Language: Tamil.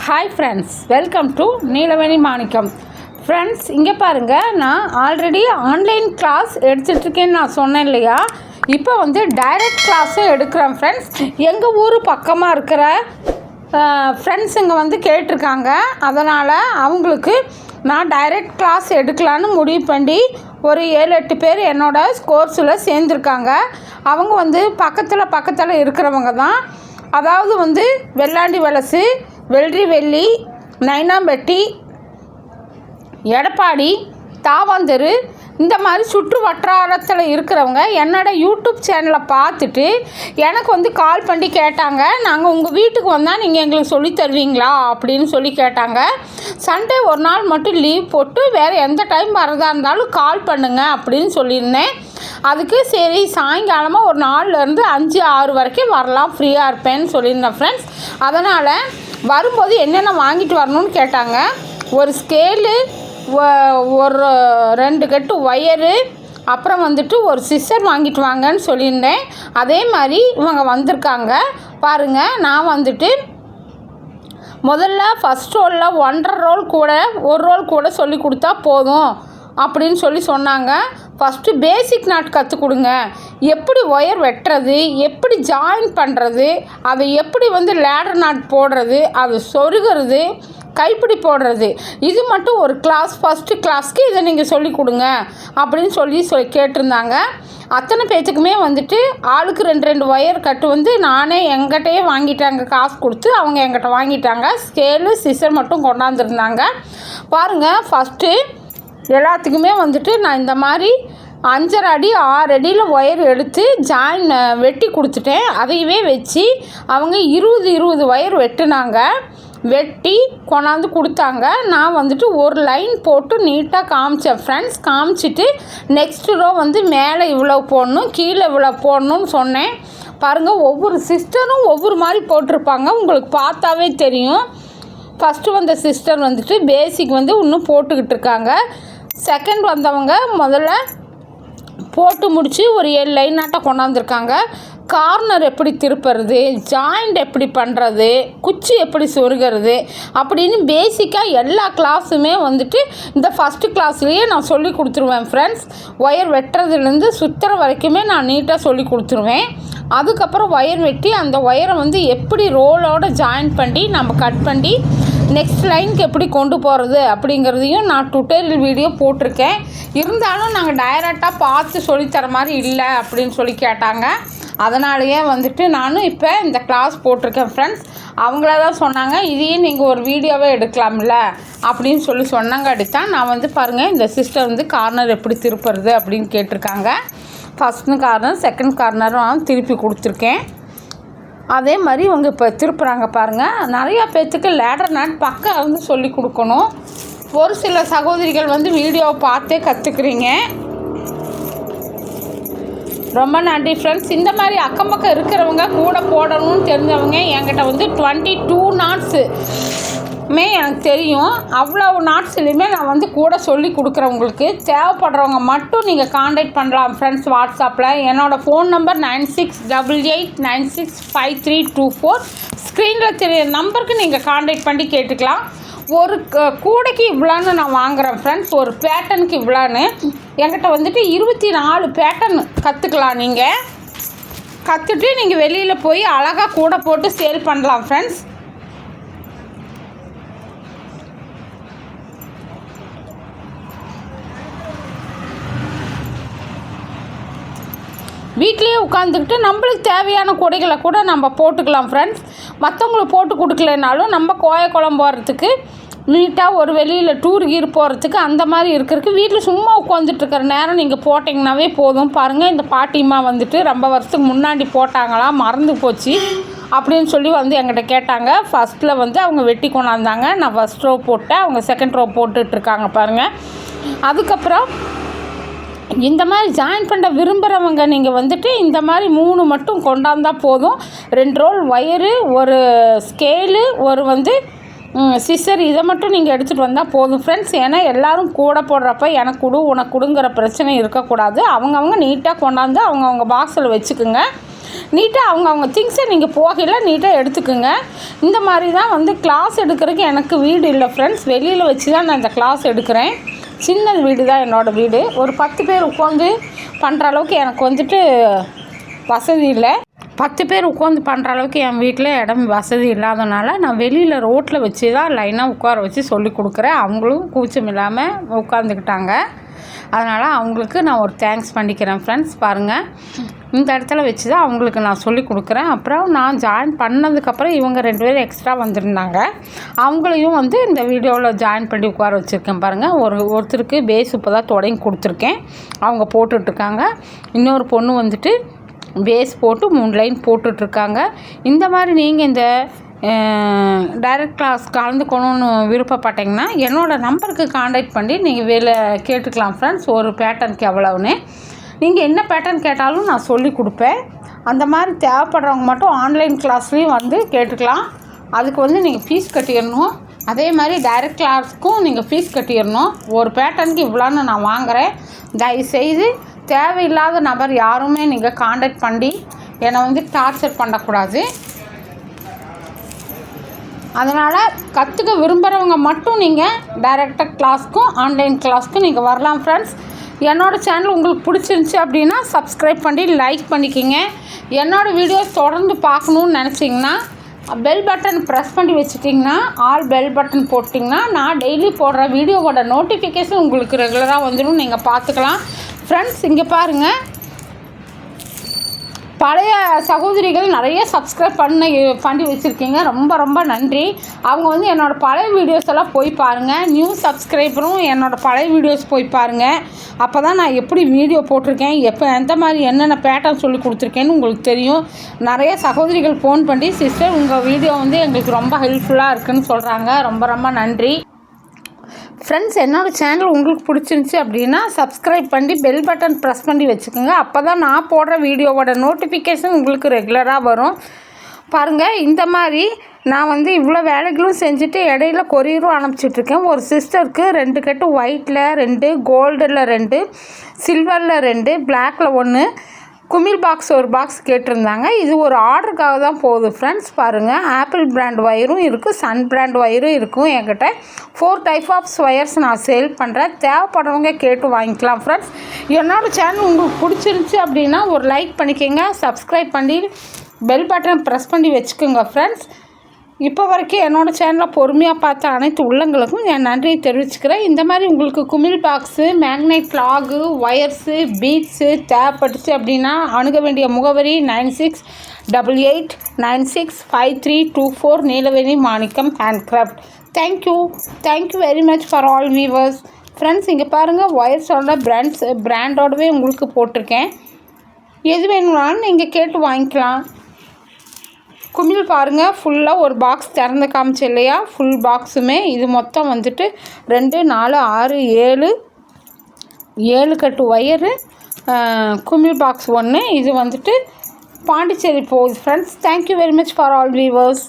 Hi friends, welcome to Neelaveni Manickam. Friends, இங்கே பாருங்கள், நான் ஆல்ரெடி ஆன்லைன் கிளாஸ் எடுத்துகிட்ருக்கேன்னு நான் சொன்னேன் இல்லையா? இப்போ வந்து டைரக்ட் கிளாஸும் எடுக்கிறேன் ஃப்ரெண்ட்ஸ். எங்கள் ஊர் பக்கமாக இருக்கிற ஃப்ரெண்ட்ஸுங்க வந்து கேட்டிருக்காங்க. அதனால் அவங்களுக்கு நான் டைரக்ட் கிளாஸ் எடுக்கலான்னு முடிவு பண்ணி ஒரு 7-8 பேர் என்னோடய கோர்ஸில் சேர்ந்துருக்காங்க. அவங்க வந்து பக்கத்தில் இருக்கிறவங்க தான். அதாவது வந்து வெள்ளாண்டி வலசு, வெள்ளி, நைனாம்பட்டி, எடப்பாடி, தாவாந்தெரு, இந்த மாதிரி சுற்று வட்டாரத்தில் இருக்கிறவங்க என்னோடய யூடியூப் சேனலை பார்த்துட்டு எனக்கு வந்து கால் பண்ணி கேட்டாங்க, நாங்கள் உங்கள் வீட்டுக்கு வந்தால் நீங்கள் எங்களுக்கு சொல்லி தருவீங்களா அப்படின்னு சொல்லி கேட்டாங்க. சண்டே ஒரு நாள் மட்டும் லீவ் போட்டு வேறு எந்த டைம் வரதா இருந்தாலும் கால் பண்ணுங்கள் அப்படின்னு சொல்லியிருந்தேன். அதுக்கு சரி சாயங்காலமாக ஒரு 4லேருந்து 5-6 வரைக்கும் வரலாம், ஃப்ரீயாக இருப்பேன்னு சொல்லியிருந்தேன் ஃப்ரெண்ட்ஸ். அதனால் வரும்போது என்னென்ன வாங்கிட்டு வரணும்னு கேட்டாங்க. ஒரு ஸ்கேலு, ஒரு 2 கட்டு ஒயரு, அப்புறம் வந்துட்டு ஒரு சிஸ்ஸர் வாங்கிட்டு வாங்கன்னு சொல்லியிருந்தேன். அதே மாதிரி இவங்க வந்திருக்காங்க பாருங்கள். நான் வந்துட்டு முதல்ல ஃபஸ்ட் ரோலில் 1.5 ரோல் கூட 1 ரோல் கூட சொல்லி கொடுத்தா போதும் அப்படின்னு சொன்னாங்க. ஃபஸ்ட்டு பேசிக் நாட் கற்றுக் கொடுங்க, எப்படி ஒயர் வெட்டுறது, எப்படி ஜாயின் பண்ணுறது, அதை எப்படி வந்து லேடர் நாட் போடுறது, அது சொருகிறது, கைப்பிடி போடுறது, இது மட்டும் ஒரு கிளாஸ், ஃபஸ்ட்டு கிளாஸ்க்கு இதை நீங்கள் சொல்லி கொடுங்க அப்படின்னு சொல்லி கேட்டிருந்தாங்க. அத்தனை பேத்துக்குமே வந்துட்டு ஆளுக்கு 2 ஒயர் கட்டு வந்து நானே எங்கிட்டயே வாங்கிட்டாங்க. காசு கொடுத்து அவங்க எங்கிட்ட வாங்கிட்டாங்க. ஸ்கேலு, சிசர் மட்டும் கொண்டாந்துருந்தாங்க பாருங்கள். ஃபஸ்ட்டு எல்லாத்துக்குமே வந்துட்டு நான் இந்த மாதிரி 5.5 அடி 6 அடியில் ஒயர் எடுத்து ஜாயின் வெட்டி கொடுத்துட்டேன். அதையவே வச்சு அவங்க 20 ஒயர் வெட்டினாங்க. வெட்டி கொண்டாந்து கொடுத்தாங்க. நான் வந்துட்டு ஒரு லைன் போட்டு நீட்டாக காமிச்சேன் ஃப்ரெண்ட்ஸ். காமிச்சிட்டு நெக்ஸ்ட் ரோ வந்து மேலே இவ்வளோ போடணும், கீழே இவ்வளோ போடணும்னு சொன்னேன். பாருங்கள், ஒவ்வொரு சிஸ்டரும் ஒவ்வொரு மாதிரி போட்டிருப்பாங்க, உங்களுக்கு பார்த்தாவே தெரியும். ஃபஸ்ட்டு வந்த சிஸ்டர் வந்துட்டு பேசிக் வந்து இன்னும் போட்டுக்கிட்டு இருக்காங்க. செகண்ட் வந்தவங்க முதல்ல போட்டு முடித்து ஒரு 7 லைனாட்டம் கொண்டாந்துருக்காங்க. கார்னர் எப்படி திருப்புறது, ஜாயிண்ட் எப்படி பண்ணுறது, குச்சி எப்படி சொருகிறது அப்படின்னு பேசிக்காக எல்லா கிளாஸுமே வந்துட்டு இந்த ஃபஸ்ட்டு கிளாஸ்லேயே நான் சொல்லி கொடுத்துருவேன் ஃப்ரெண்ட்ஸ். ஒயர் வெட்டுறதுலேருந்து சுற்றுற வரைக்குமே நான் நீட்டாக சொல்லி கொடுத்துருவேன். அதுக்கப்புறம் ஒயர் வெட்டி அந்த ஒயரை வந்து எப்படி ரோலோடு ஜாயின் பண்ணி நம்ம கட் பண்ணி நெக்ஸ்ட் லைனுக்கு எப்படி கொண்டு போகிறது அப்படிங்கிறதையும் நான் டுட்டோரியல் வீடியோ போட்டிருக்கேன். இருந்தாலும் நாங்கள் டைரெக்டாக பார்த்து சொல்லித்தர மாதிரி இல்லை அப்படின்னு சொல்லி கேட்டாங்க. அதனாலேயே வந்துட்டு நானும் இப்போ இந்த கிளாஸ் போட்டிருக்கேன் ஃப்ரெண்ட்ஸ். அவங்கள தான் சொன்னாங்க, இதையே நீங்கள் ஒரு வீடியோவே எடுக்கலாம்ல அப்படின்னு சொன்னாங்க. அடித்தான் நான் வந்து பாருங்கள், இந்த சிஸ்டர் வந்து கார்னர் எப்படி திருப்புறது அப்படின்னு கேட்டிருக்காங்க. ஃபஸ்ட்டு கார்னர், செகண்ட் கார்னரும் நான் திருப்பி கொடுத்துருக்கேன். அதே மாதிரி இவங்க இப்போ திருப்புறாங்க பாருங்கள். நிறையா பேர்த்துக்கு லேடர் நாட் பக்கம் வந்து சொல்லி கொடுக்கணும். ஒரு சில சகோதரிகள் வந்து வீடியோவை பார்த்தே கற்றுக்குறீங்க. ரொம்ப நன்றி ஃப்ரெண்ட்ஸ். இந்த மாதிரி அக்கம் பக்கம் இருக்கிறவங்க கூட போடணும்னு தெரிஞ்சவங்க என்கிட்ட வந்து 22 நாட்ஸுமே எனக்கு தெரியும். அவ்வளோ நாட்ஸ்லையுமே நான் வந்து கூட சொல்லி கொடுக்குறவங்களுக்கு தேவைப்படுறவங்க மட்டும் நீங்கள் காண்டாக்ட் பண்ணலாம் ஃப்ரெண்ட்ஸ். வாட்ஸ்அப்பில் என்னோடய ஃபோன் நம்பர் 9688965324. ஸ்க்ரீனில் தெரிய நம்பருக்கு நீங்கள் காண்டாக்ட் பண்ணி கேட்டுக்கலாம். ஒரு கூடைக்கு இவ்வளோன்னு நான் வாங்குகிறேன் ஃப்ரெண்ட்ஸ், ஒரு பேட்டர்னுக்கு இவ்வளோன்னு. என்கிட்ட வந்துட்டு 24 பேட்டர்ன் கற்றுக்கலாம். நீங்கள் கற்றுட்டு நீங்கள் வெளியில் போய் அழகாக கூடை போட்டு சேல் பண்ணலாம் ஃப்ரெண்ட்ஸ். வீட்லேயே உட்காந்துக்கிட்டு நம்மளுக்கு தேவையான கொடைகளை கூட நம்ம போட்டுக்கலாம் ஃப்ரெண்ட்ஸ். மற்றவங்களுக்கு போட்டு கொடுக்கலனாலும் நம்ம கோயக்குளம் போகிறதுக்கு, நீட்டாக ஒரு வெளியில் டூர் கீர் போகிறதுக்கு, அந்த மாதிரி இருக்கிறதுக்கு வீட்டில் சும்மா உட்காந்துட்ருக்கிற நேரம் நீங்கள் போட்டிங்கனாவே போதும். பாருங்கள், இந்த பாட்டிமா வந்துட்டு ரொம்ப வருஷத்துக்கு முன்னாடி போட்டாங்களாம், மறந்து போச்சு அப்படின்னு சொல்லி வந்து என்கிட்ட கேட்டாங்க. ஃபஸ்ட்டில் வந்து அவங்க வெட்டி கொண்டாந்தாங்க. நான் ஃபஸ்ட் ரோ போட்டேன், அவங்க செகண்ட் ரோ போட்டுட்ருக்காங்க பாருங்கள். அதுக்கப்புறம் இந்த மாதிரி ஜாயின் பண்ண விரும்புகிறவங்க நீங்கள் வந்துட்டு இந்த மாதிரி 3 மட்டும் கொண்டாந்தால் போதும். 2 ரோல் ஒயரு, ஒரு ஸ்கேலு, ஒரு வந்து சிஸ்ஸர், இதை மட்டும் நீங்கள் எடுத்துகிட்டு வந்தால் போதும் ஃப்ரெண்ட்ஸ். ஏன்னா எல்லோரும் கூட போடுறப்ப எனக்கு உனக்கு கொடுங்கிற பிரச்சனை இருக்கக்கூடாது. அவங்கவுங்க நீட்டாக கொண்டாந்து அவங்கவுங்க பாக்ஸில் வச்சுக்குங்க. நீட்டாக அவங்க திங்ஸை நீங்கள் போகல நீட்டாக எடுத்துக்குங்க. இந்த மாதிரி தான் வந்து கிளாஸ் எடுக்கிறதுக்கு எனக்கு வீடு இல்லை ஃப்ரெண்ட்ஸ், வெளியில் வச்சு தான் நான் இந்த கிளாஸ் எடுக்கிறேன். சின்ன வீடு தான் என்னோடய வீடு. ஒரு 10 பேர் உட்காந்து பண்ணுற அளவுக்கு எனக்கு வந்துட்டு வசதி இல்லை. 10 பேர் உட்காந்து பண்ணுற அளவுக்கு என் வீட்டில் இடம் வசதி இல்லாதனால நான் வெளியில் ரோட்டில் வச்சு தான் லைனாக உட்கார வச்சு சொல்லி கொடுக்குறேன். அவங்களும் கூச்சம் இல்லாமல் உட்காந்துக்கிட்டாங்க. அதனால் அவங்களுக்கு நான் ஒரு தேங்க்ஸ் பண்ணிக்கிறேன் ஃப்ரெண்ட்ஸ். பாருங்கள், இந்த இடத்துல வச்சு தான் அவங்களுக்கு நான் சொல்லி கொடுக்குறேன். அப்புறம் நான் ஜாயின் பண்ணதுக்கப்புறம் இவங்க 2 பேரும் எக்ஸ்ட்ரா வந்திருந்தாங்க. அவங்களையும் வந்து இந்த வீடியோவில் ஜாயின் பண்ணி உட்கார வச்சுருக்கேன். பாருங்கள், ஒருத்தருக்கு பேஸ் இப்போ தான் தொடங்கி கொடுத்துருக்கேன், அவங்க போட்டுட்ருக்காங்க. இன்னொரு பொண்ணு வந்துட்டு பேஸ் போட்டு 3 லைன் போட்டுட்ருக்காங்க. இந்த மாதிரி நீங்கள் இந்த டைரக்ட் கிளாஸ் கலந்துக்கணும்னு விருப்பப்பட்டீங்கன்னா என்னோடய நம்பருக்கு காண்டாக்ட் பண்ணி நீங்கள் வேலை கேட்டுக்கலாம் ஃப்ரெண்ட்ஸ். ஒரு பேட்டர்னுக்கு எவ்வளோன்னு நீங்கள் என்ன பேட்டர்ன் கேட்டாலும் நான் சொல்லி கொடுப்பேன். அந்த மாதிரி தேவைப்படுறவங்க மட்டும் ஆன்லைன் கிளாஸ்லேயும் வந்து கேட்டுக்கலாம். அதுக்கு வந்து நீங்கள் ஃபீஸ் கட்டிடணும். அதே மாதிரி டைரக்ட் கிளாஸுக்கும் நீங்கள் ஃபீஸ் கட்டிடணும். ஒரு பேட்டர்னுக்கு இவ்வளோன்னு நான் வாங்குகிறேன். தயவுசெய்து தேவையில்லாத நபர் யாருமே நீங்கள் காண்டாக்ட் பண்ணி என்னை வந்து டார்ச்சர் பண்ணக்கூடாது. அதனால் கற்றுக்க விரும்புகிறவங்க மட்டும் நீங்கள் டைரெக்டாக கிளாஸ்க்கும் ஆன்லைன் கிளாஸ்க்கும் நீங்கள் வரலாம் ஃப்ரெண்ட்ஸ். என்னோடய சேனல் உங்களுக்கு பிடிச்சிருந்துச்சி அப்படின்னா சப்ஸ்கிரைப் பண்ணி லைக் பண்ணிக்கிங்க. என்னோடய வீடியோஸ் தொடர்ந்து பார்க்கணுன்னு நினச்சிங்கன்னா பெல் பட்டன் ப்ரெஸ் பண்ணி வச்சுட்டிங்கன்னா ஆல் பெல் பட்டன் போட்டிங்கன்னா நான் டெய்லி போடுற வீடியோவோட நோட்டிஃபிகேஷன் உங்களுக்கு ரெகுலராக வந்துடும், நீங்கள் பார்த்துக்கலாம் ஃப்ரெண்ட்ஸ். இங்கே பாருங்கள், பழைய சகோதரிகள் நிறைய சப்ஸ்கிரைப் பண்ணி வச்சுருக்கீங்க, ரொம்ப ரொம்ப நன்றி. அவங்க வந்து என்னோடய பழைய வீடியோஸ் எல்லாம் போய் பாருங்கள். நியூ சப்ஸ்கிரைபரும் என்னோடய பழைய வீடியோஸ் போய் பாருங்கள். அப்போ தான் நான் எப்படி வீடியோ போட்டிருக்கேன், எப்போ எந்த மாதிரி என்னென்ன பேட்டர்ன் சொல்லி கொடுத்துருக்கேன்னு உங்களுக்கு தெரியும். நிறைய சகோதரிகள் ஃபோன் பண்ணி சிஸ்டர் உங்கள் வீடியோ வந்து எங்களுக்கு ரொம்ப ஹெல்ப்ஃபுல்லாக இருக்குதுன்னு சொல்கிறாங்க. ரொம்ப ரொம்ப நன்றி ஃப்ரெண்ட்ஸ். என்னோடய சேனல் உங்களுக்கு பிடிச்சிருந்துச்சி அப்படின்னா சப்ஸ்கிரைப் பண்ணி பெல் பட்டன் ப்ரெஸ் பண்ணி வச்சுக்கோங்க. அப்போ தான் நான் போடுற வீடியோவோட நோட்டிஃபிகேஷன் உங்களுக்கு ரெகுலராக வரும். பாருங்கள், இந்த மாதிரி நான் வந்து இவ்வளோ வேலைகளும் செஞ்சுட்டு இடையில கொரியரும் அனுப்பிச்சிட்ருக்கேன். ஒரு சிஸ்டருக்கு 2 கட்டு ஒயிட்டில் 2, கோல்டில் 2, சில்வரில் 2, பிளாக்கில் 1, குமிழ் பாக்ஸ் ஒரு பாக்ஸ் கேட்டிருந்தாங்க. இது ஒரு ஆர்டருக்காக தான் போகுது ஃப்ரெண்ட்ஸ். பாருங்கள், ஆப்பிள் பிராண்ட் ஒயரும் இருக்குது, சன் பிராண்ட் ஒயரும் இருக்கும். என்கிட்ட 4 டைப் ஆஃப் ஒயர்ஸ் நான் சேல் பண்ணுறேன். தேவைப்படுறவங்க கேட்டு வாங்கிக்கலாம் ஃப்ரெண்ட்ஸ். என்னோடய சேனல் உங்களுக்கு பிடிச்சிருந்துச்சி அப்படின்னா ஒரு லைக் பண்ணிக்கோங்க, சப்ஸ்கிரைப் பண்ணி பெல் பட்டன் ப்ரெஸ் பண்ணி வச்சுக்கோங்க ஃப்ரெண்ட்ஸ். இப்போ வரைக்கும் என்னோடய சேனலை பொறுமையாக பார்த்த அனைத்து உள்ளங்களுக்கும் என் நன்றியை தெரிவிச்சுக்கிறேன். இந்த மாதிரி உங்களுக்கு குமிழ் பாக்ஸு, மேக்னைட் ஃப்ளாகு, ஒயர்ஸு, பீட்ஸு தேவைப்பட்டுச்சு அப்படின்னா அணுக வேண்டிய முகவரி 9688965324 Neelaveni Manickam handcraft. Thank you very much for all weavers friends. இங்கே பாருங்கள், ஒயர்ஸோட பிராண்டோடவே உங்களுக்கு போட்டிருக்கேன். எது வேணும்னாலும் நீங்கள் கேட்டு வாங்கிக்கலாம். குமிழ் பாருங்கள், ஃபுல்லாக ஒரு பாக்ஸ் திறந்து காமிச்சு இல்லையா, ஃபுல் பாக்ஸுமே இது மொத்தம் வந்துட்டு 2, 4, 6, 7 கட்டு ஒயரு, குமிழ் பாக்ஸ் 1. இது வந்துட்டு பாண்டிச்சேரி போகுது friends. Thank you very much for all viewers.